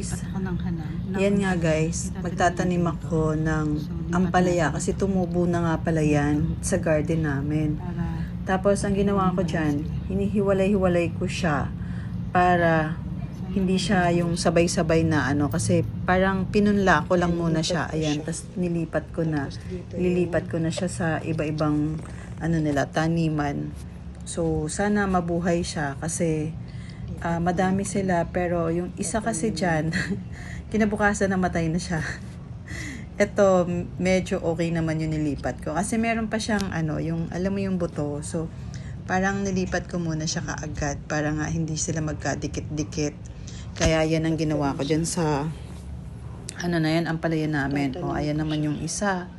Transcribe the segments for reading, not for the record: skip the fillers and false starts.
guys. Yan nga guys, magtatanim ako ng ampalaya kasi tumubo na nga pala yan sa garden namin. Tapos ang ginawa ko dyan, hinihiwalay-hiwalay ko siya para hindi siya yung sabay-sabay na ano, kasi parang pinunla ko lang muna siya. Ayan, tapos nilipat ko na siya sa iba-ibang ano nila, taniman. So sana mabuhay siya kasi madami sila, pero yung isa kasi dyan, kinabukasan namatay na siya. Ito, medyo okay naman yung nilipat ko. Kasi meron pa siyang ano, yung, alam mo yung buto. So, parang nilipat ko muna siya kaagad para nga hindi sila magkadikit-dikit. Kaya yan ang ginawa ko dyan sa, ano na yan, ang palaya namin. O, ayan naman yung isa.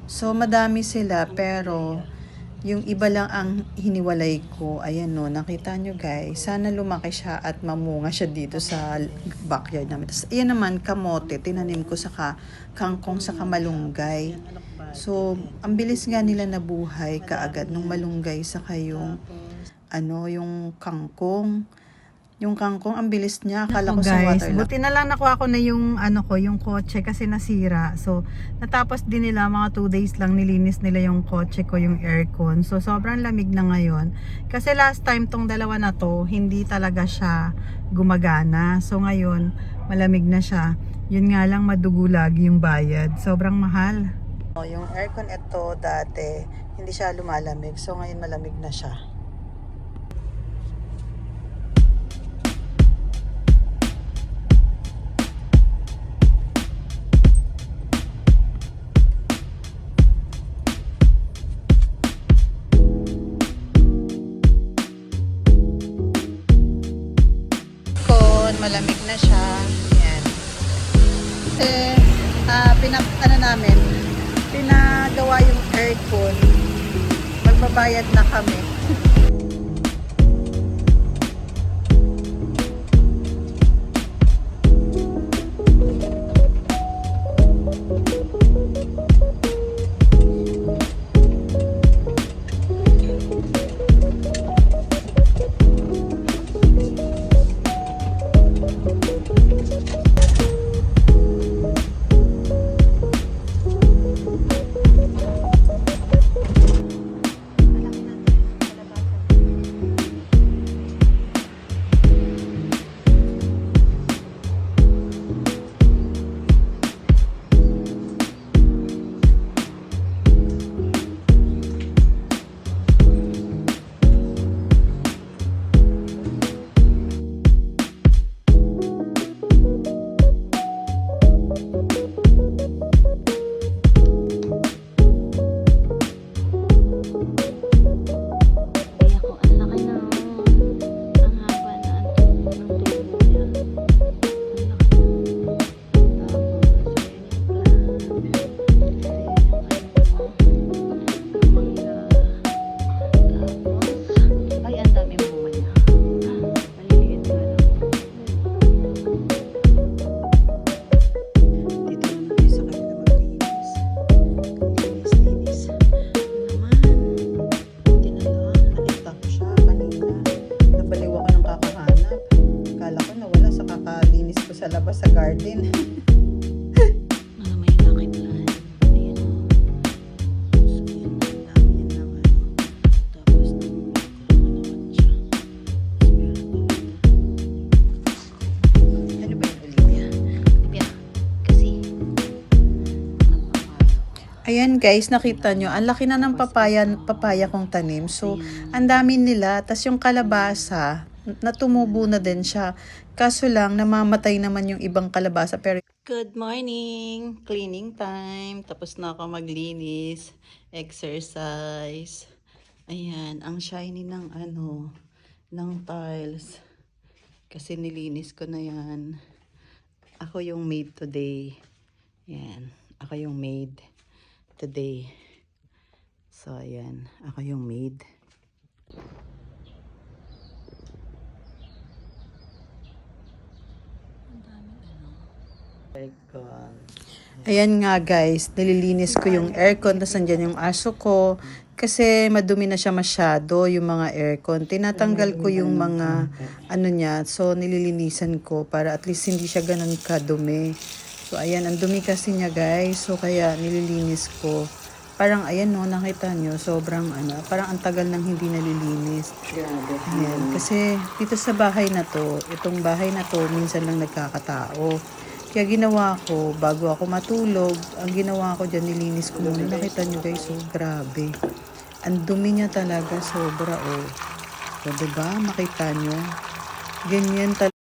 So, madami sila, pero yung iba lang ang hiniwalay ko. Ayan no, nakita nyo guys. Sana lumaki siya at mamunga siya dito sa backyard namin. Tapos ayan naman, kamote. Tinanim ko sa kangkong sa malunggay. So, ang bilis nga nila nabuhay kaagad nung malunggay sa yung, ano, yung kangkong. Yung kangkong, ang bilis niya. Akala ko sa water lang. Buti na lang nakuha ko na yung ano ko, yung kotse kasi nasira. So, natapos din nila mga 2 days lang nilinis nila yung kotse ko, yung aircon. So, sobrang lamig na ngayon. Kasi last time tong dalawa na to, hindi talaga siya gumagana. So, ngayon, malamig na siya. Yun nga lang, madugo lagi yung bayad. Sobrang mahal. Yung aircon ito dati, hindi siya lumalamig. So, ngayon malamig na siya. Malamig na siya. Yan. Kasi, pinagawa yung aircon. Magbabayad na kami. Sa labas sa garden. Ayan guys, nakita nyo, ang laki na ng papaya kong tanim. So, ang dami nila. Tas yung kalabasa, natumubo na din siya. Kaso lang, namamatay naman yung ibang kalabasa. Pero good morning! Cleaning time. Tapos na ako maglinis. Exercise. Ayan, ang shiny ng ano, ng tiles. Kasi nilinis ko na yan. Ako yung maid today. Ayan, ako yung maid today. So, ayan. Ako yung maid. Ayan nga guys, nililinis ko yung aircon, tapos andyan yung aso ko, Kasi madumi na siya masyado, yung mga aircon. Tinatanggal ko yung mga ano niya. So, nililinisan ko para at least hindi siya ganun kadumi. So, ayan. Ang dumi kasi niya, guys. So, kaya nililinis ko. Parang, ayan no, nakita nyo. Sobrang, parang ang tagal nang hindi nalilinis. Ayan. Kasi, dito sa bahay na to, itong bahay na to, minsan lang nagkakatao. Kaya ginawa ko, bago ako matulog, ang ginawa ko dyan, nilinis ko muna. Nakita nyo guys, so grabe. Ang dumi niya talaga, sobra oh. So, diba? Makita nyo. Ganyan talaga.